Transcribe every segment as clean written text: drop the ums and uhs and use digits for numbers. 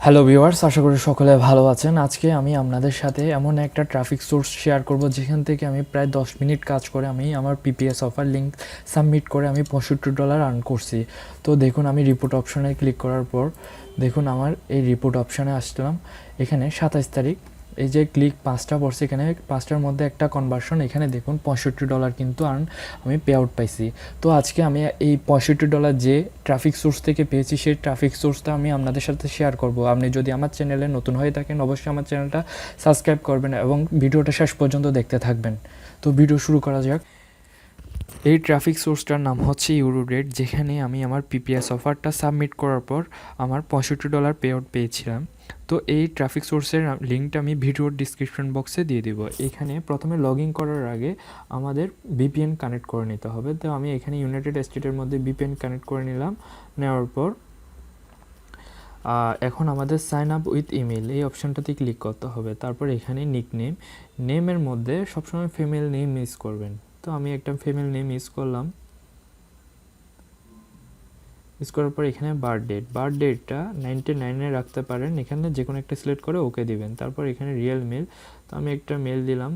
Hello viewers, আশা করি সকলে ভালো আছেন। আজকে আমি আপনাদের সাথে এমন একটা ট্রাফিক সোর্স শেয়ার করব যেখান থেকে আমি প্রায় 10 মিনিট কাজ করে আমি আমার পিপিএস অফার লিঙ্ক সাবমিট করে আমি $65 আর্ন করছি। তো দেখুন, আমি রিপোর্ট অপশনে ক্লিক করার পর দেখুন আমার এই রিপোর্ট অপশনে আসলাম। এখানে 27 তারিখ এই যে ক্লিক 5টা পড়ছে, এখানে 5টার মধ্যে একটা কনভার্সন, এখানে দেখুন $65 কিন্তু আমি পে আউট পাইছি। তো আজকে আমি এই $65 যে ট্রাফিক সোর্স থেকে পেয়েছি সেই ট্রাফিক সোর্সটা আমি আপনাদের সাথে শেয়ার করব। আপনি যদি আমার চ্যানেলে নতুন হয়ে থাকেন অবশ্যই আমার চ্যানেলটা সাবস্ক্রাইব করবেন এবং ভিডিওটা শেষ পর্যন্ত দেখতে থাকবেন। তো ভিডিও শুরু করা যাক। এই ট্রাফিক সোর্সটার নাম হচ্ছে ইউরোডেট, যেখানে আমি আমার পিপিএস অফারটা সাবমিট করার পর আমার $65 পে আউট পেয়েছিলাম। তো এই ট্রাফিক সোর্সের লিঙ্কটা আমি ভিডিওর ডিসক্রিপশন বক্সে দিয়ে দিব। এখানে প্রথমে লগ ইন করার আগে আমাদের ভিপিএন কানেক্ট করে নিতে হবে। তো আমি এখানে ইউনাইটেড স্টেটের মধ্যে ভিপিএন কানেক্ট করে নিলাম। নেওয়ার পর এখন আমাদের সাইন আপ উইথ ইমেল এই অপশানটাতে ক্লিক করতে হবে। তারপর এখানে নিকনেম, নেমের মধ্যে সবসময় ফিমেল নেম ইউজ করবেন। তো আমি একটা ফিমেল নেম ইউজ করলাম। ইউজ করার পর এখানে বার্থ ডেটটা 99 রাখতে পারেন, এখানে যে কোনো একটা সিলেক্ট করে ওকে দিবেন। তারপর এখানে রিয়েল মেল, তো আমি একটা মেল দিলাম।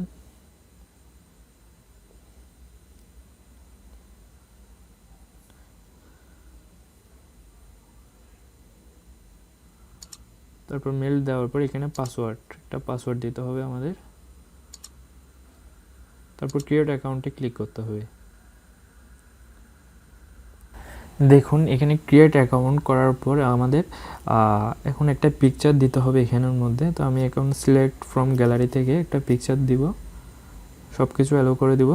তারপর মেল দেওয়ার পর এখানে একটা পাসওয়ার্ড দিতে হবে আমাদের। তারপর ক্রিয়েট অ্যাকাউন্টে ক্লিক করতে হবে। দেখুন এখানে ক্রিয়েট অ্যাকাউন্ট করার পর আমাদের এখন একটা পিকচার দিতে হবে এখানের মধ্যে। তো আমি এখন সিলেক্ট ফ্রম গ্যালারি থেকে একটা পিকচার দিব, সব কিছু অ্যালো করে দিব।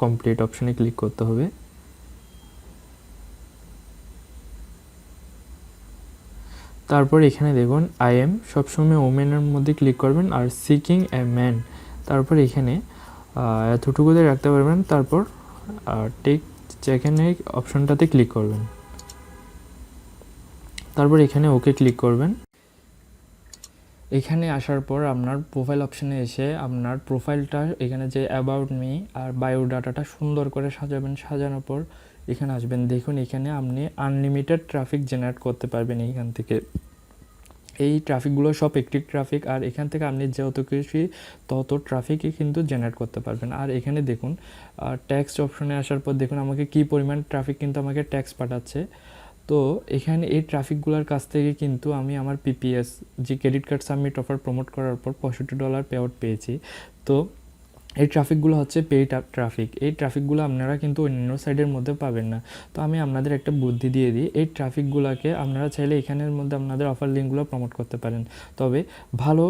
কমপ্লিট অপশনে ক্লিক করতে হবে। তারপর এখানে দেখুন আই এম, সবসময় ওমেনের মধ্যে ক্লিক করবেন, আর সিকিং এ ম্যান, তারপর এখানে এতটুকুতে রাখতে পারবেন। তারপর টেক চেক-ইন অপশনটাতে ক্লিক করবেন। তারপর এখানে ওকে ক্লিক করবেন। এখানে আসার পর আপনার প্রোফাইল অপশানে এসে আপনার প্রোফাইলটা এখানে যে অ্যাবাউট মি আর বায়োডাটাটা সুন্দর করে সাজাবেন। সাজানোর পর এখানে আসবেন। দেখুন এখানে আপনি আনলিমিটেড ট্রাফিক জেনারেট করতে পারবেন এইখান থেকে। এই ট্রাফিকগুলো সব অ্যাক্টিভ ট্রাফিক, আর এখান থেকে আপনি যত খুশি তত ট্রাফিকই কিন্তু জেনারেট করতে পারবেন। আর এখানে দেখুন ট্যাক্স অপশনে আসার পর দেখুন আমাকে কী পরিমাণ ট্রাফিক কিন্তু আমাকে ট্যাক্স পাঠাচ্ছে। তো এখানে এই ট্রাফিকগুলোর কাছ থেকে কিন্তু আমি আমার পিপিএস যে credit card submit offer promote করার পর $65 পে আউট পেয়েছি। তো এই ট্রাফিকগুলো হচ্ছে পেইড ট্রাফিক। এই ট্রাফিকগুলো আপনারা কিন্তু অন্য সাইডের মধ্যে পাবেন না। তো আমি আপনাদের একটা বুদ্ধি দিয়ে দিই, এই ট্রাফিকগুলোকে আপনারা চাইলে এখানের মধ্যে আপনাদের অফার লিঙ্কগুলো প্রমোট করতে পারেন। তবে ভালো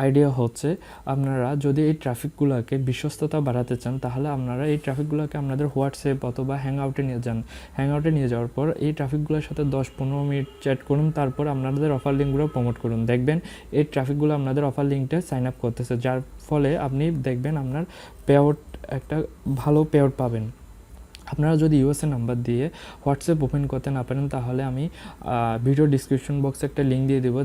আইডিয়া হচ্ছে আপনারা যদি এই ট্রাফিকগুলোকে বিশ্বস্ততা বাড়াতে চান তাহলে আপনারা এই ট্রাফিকগুলোকে আপনাদের হোয়াটসঅ্যাপ অথবা হ্যাংআউটে নিয়ে যান। হ্যাংআউটে নিয়ে যাওয়ার পর এই ট্রাফিকগুলোর সাথে 10-15 মিনিট চ্যাট করুন, তারপর আপনাদের অফার লিঙ্কগুলো প্রমোট করুন। দেখবেন এই ট্রাফিকগুলো আপনাদের অফার লিঙ্কটা সাইন আপ করতেছে, যার ফলে আপনি দেখবেন আপনার পে আউট একটা ভালো পে আউট পাবেন। আপনারা যদি ইউএসএ নাম্বার দিয়ে হোয়াটসঅ্যাপ ওপেন করতে না পারেন তাহলে আমি ভিডিও ডিসক্রিপশন বক্সে একটা লিঙ্ক দিয়ে দেবো,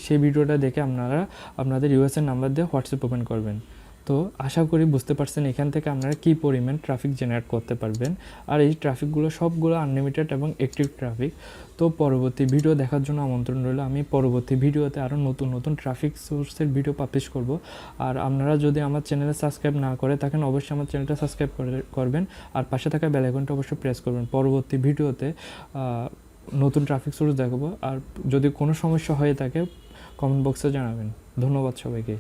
সেই ভিডিওটা দেখে আপনারা আপনাদের ইউএসএ নাম্বার দিয়ে হোয়াটসঅ্যাপ ওপেন করবেন। তো আশা করি বুঝতে পারছেন এখান থেকে আপনারা কী পরিমাণ ট্রাফিক জেনারেট করতে পারবেন। আর এই ট্রাফিকগুলো সবগুলো আনলিমিটেড এবং অ্যাক্টিভ ট্রাফিক। তো পরবর্তী ভিডিও দেখার জন্য আমন্ত্রণ রইল। আমি পরবর্তী ভিডিওতে আরও নতুন নতুন ট্রাফিক সোর্সের ভিডিও পাবলিশ করব। আর আপনারা যদি আমার চ্যানেলে সাবস্ক্রাইব না করে থাকেন অবশ্যই আমার চ্যানেলটা সাবস্ক্রাইব করবেন, আর পাশে থাকা বেল আইকনটা অবশ্যই প্রেস করবেন। পরবর্তী ভিডিওতে নতুন ট্রাফিক সোর্স দেখাবো। আর যদি কোনো সমস্যা হয়ে থাকে কমেন্ট বক্সে জানাবেন। ধন্যবাদ সবাইকে।